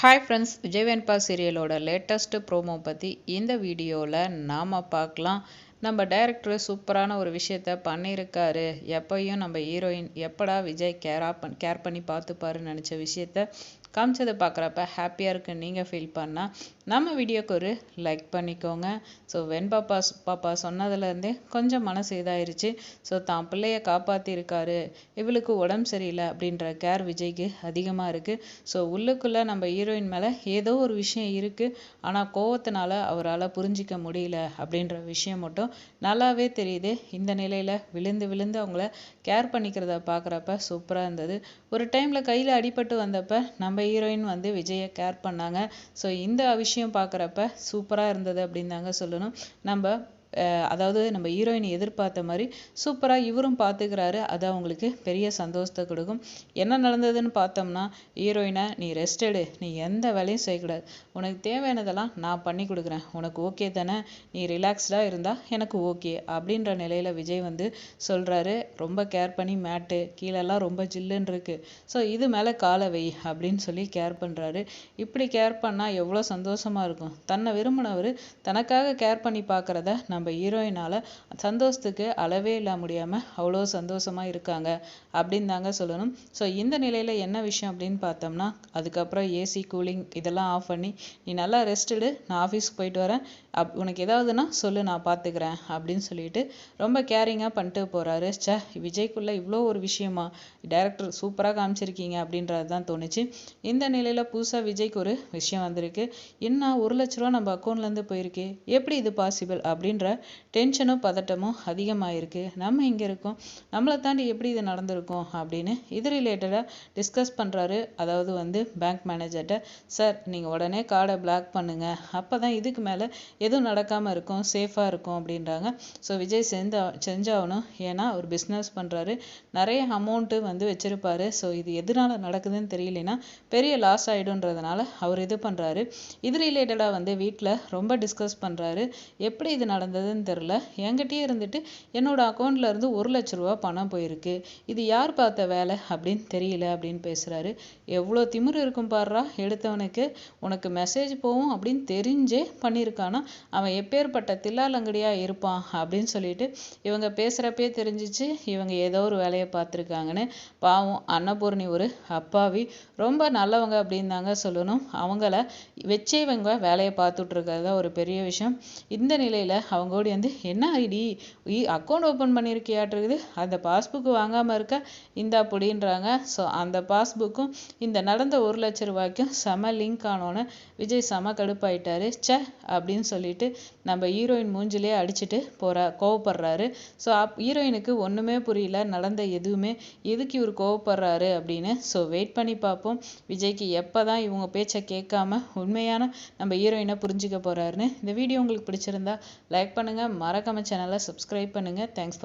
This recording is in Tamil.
ஹாய் ஃப்ரெண்ட்ஸ், விஜய் வெண்பா சீரியலோட லேட்டஸ்ட் ப்ரோமோ பற்றி இந்த வீடியோவில் நாம் பார்க்கலாம். நம்ம டைரக்டர் சூப்பரான ஒரு விஷயத்த பண்ணியிருக்காரு. எப்பயும் நம்ம ஹீரோயின் எப்படா விஜய் கேர் பண்ணி பார்த்துப்பாருன்னு நினச்ச விஷயத்த காமிச்சதை பார்க்குறப்ப ஹாப்பியாக இருக்குன்னு நீங்கள் ஃபீல் பண்ணால் நம்ம வீடியோக்கு ஒரு லைக் பண்ணிக்கோங்க. ஸோ பாப்பா சொன்னதுலேருந்தே கொஞ்சம் மனசு இதாயிருச்சு. ஸோ தான் பிள்ளைய காப்பாற்றிருக்காரு, இவளுக்கு உடம்பு சரியில்லை அப்படின்ற கேர் விஜய்க்கு அதிகமாக இருக்குது. ஸோ உள்ளுக்குள்ளே நம்ம ஹீரோயின் மேலே ஏதோ ஒரு விஷயம் இருக்குது, ஆனால் கோவத்தினால அவரால் புரிஞ்சிக்க முடியல அப்படின்ற விஷயம் மட்டும் நல்லாவே தெரியுது. இந்த நிலையில் விழுந்து விழுந்து அவங்கள கேர் பண்ணிக்கிறத பார்க்குறப்ப சூப்பராக இருந்தது. ஒரு டைமில் கையில் அடிபட்டு வந்தப்ப நம்ம ஹீரோயின் வந்து விஜயை கேர் பண்ணாங்க. ஸோ இந்த விஷயம் பார்க்குறப்ப சூப்பராக இருந்தது அப்படின்னு தாங்க சொல்லணும். அதாவது நம்ம ஹீரோயின் எதிர்பார்த்த மாதிரி சூப்பராக இவரும் பார்த்துக்கிறாரு. அது அவங்களுக்கு பெரிய சந்தோஷத்தை கொடுக்கும். என்ன நடந்ததுன்னு பார்த்தோம்னா, ஹீரோயினை நீ ரெஸ்ட் எடு, நீ எந்த வேலையும் செய்யக்கூடாது, உனக்கு தேவையானதெல்லாம் நான் பண்ணி கொடுக்குறேன், உனக்கு ஓகே தானே, நீ ரிலாக்ஸ்டாக இருந்தால் எனக்கு ஓகே அப்படின்ற நிலையில் விஜய் வந்து சொல்கிறாரு. ரொம்ப கேர் பண்ணி மேட்டு கீழெல்லாம் ரொம்ப ஜில்லுன்னு இருக்குது, ஸோ இது மேலே காலை வை அப்படின்னு சொல்லி கேர் பண்ணுறாரு. இப்படி கேர் பண்ணால் எவ்வளோ சந்தோஷமாக இருக்கும். தன்னை விரும்பினவர் தனக்காக கேர் பண்ணி பார்க்குறத நம்ம ஹீரோயினால் சந்தோஷத்துக்கு அளவே இல்ல முடியாமல் அவ்வளோ சந்தோஷமாக இருக்காங்க அப்படின்னு தாங்க சொல்லணும். ஸோ இந்த நிலையில் என்ன விஷயம் அப்படின்னு பார்த்தோம்னா, அதுக்கப்புறம் ஏசி கூலிங் இதெல்லாம் ஆஃப் பண்ணி நீ நல்லா ரெஸ்ட் எடு, நான் ஆஃபீஸ்க்கு போயிட்டு வரேன், உனக்கு ஏதாவதுன்னா சொல்லு, நான் பார்த்துக்கிறேன் அப்படின்னு சொல்லிட்டு ரொம்ப கேரிங்காக பண்ணிட்டு போகிறாரு. விஜய்க்குள்ளே இவ்வளோ ஒரு விஷயமா டைரக்டர் சூப்பராக காமிச்சிருக்கீங்க அப்படின்றது தான் தோணுச்சு. இந்த நிலையில் புதுசாக விஜய்க்கு ஒரு விஷயம் வந்திருக்கு. என்ன 1,00,000 நம்ம அக்கௌண்ட்லேருந்து போயிருக்கு, எப்படி இது பாசிபிள் அப்படின்ற டென்ஷனும் பதட்டமும் அதிகமாகிருக்கு. நம்ம இங்கே இருக்கோம், நம்மளை தாண்டி எப்படி இது நடந்திருக்கும் அப்படின்னு இது ரிலேட்டடாக டிஸ்கஸ் பண்ணுறாரு. அதாவது வந்து பேங்க் மேனேஜர்கிட்ட, சார் நீங்கள் உடனே கார்டை பிளாக் பண்ணுங்கள், அப்போ தான் இதுக்கு மேலே எதுவும் நடக்காமல் இருக்கும், சேஃபாக இருக்கும் அப்படின்றாங்க. ஸோ விஜய் செஞ்சாகணும், ஏன்னா அவர் பிஸ்னஸ் பண்ணுறாரு, நிறைய அமௌண்ட்டு வந்து வச்சுருப்பாரு. ஸோ இது எதனால நடக்குதுன்னு தெரியலனா பெரிய லாஸ் ஆகிடும்ன்றதுனால அவர் இது பண்ணுறாரு. இது ரிலேட்டடாக வந்து வீட்டில் ரொம்ப டிஸ்கஸ் பண்ணுறாரு. எப்படி இது நடந்ததுன்னு தெரில, என்கிட்டயே இருந்துட்டு என்னோட அக்கௌண்ட்ல இருந்து 1,00,000 பணம் போயிருக்கு, இது யார் பார்த்த வேலை அப்படின்னு தெரியல அப்படின்னு பேசுகிறாரு. எவ்வளோ திமிரு இருக்கும் பாடுறா எடுத்தவனுக்கு, உனக்கு மெசேஜ் போகும் அப்படின்னு தெரிஞ்சே பண்ணியிருக்கானா, அவன் எப்பேற்பட்ட தில்லாலங்கடியாக இருப்பான் அப்படின்னு சொல்லிட்டு இவங்க பேசுகிறப்பே தெரிஞ்சிச்சு இவங்க ஏதோ ஒரு வேலையை பார்த்துருக்காங்கன்னு. பாவம் அன்னபூர்ணி ஒரு அப்பாவி, ரொம்ப நல்லவங்க அப்படின்னு தாங்க சொல்லணும். அவங்கள வச்சே இவங்க வேலையை பார்த்துட்டு இருக்கிறதா ஒரு பெரிய விஷயம். இந்த நிலையில் அவங்க ஓடி வந்து, என்ன ஐடி அக்கௌண்ட் ஓப்பன் பண்ணியிருக்கியாட்டிருக்குது, அந்த பாஸ்புக்கு வாங்காமல் இருக்க இந்த அப்படின்றாங்க. ஸோ அந்த பாஸ்புக்கும் இந்த நடந்த 1,00,000 செம லிங்க் ஆனோன்னு விஜய் செம கடுப்பாயிட்டாரு. அப்படின்னு சொல்லிட்டு நம்ம ஹீரோயின் மூஞ்சிலே அடிச்சுட்டு கோவப்படுறாரு. ஸோ ஹீரோயினுக்கு ஒன்றுமே புரியல, நடந்த எதுவுமே, எதுக்கு இவர் கோவப்படுறாரு அப்படின்னு. ஸோ வெயிட் பண்ணி பார்ப்போம் விஜய்க்கு எப்போ தான் இவங்க பேச்சை கேட்காம உண்மையான நம்ம ஹீரோயினை புரிஞ்சுக்க போகிறாருன்னு. இந்த வீடியோ உங்களுக்கு பிடிச்சிருந்தா லைக் பண்ணுங்கள், மறக்காம சேனலை சப்ஸ்கிரைப் பண்ணுங்கள். Thanks for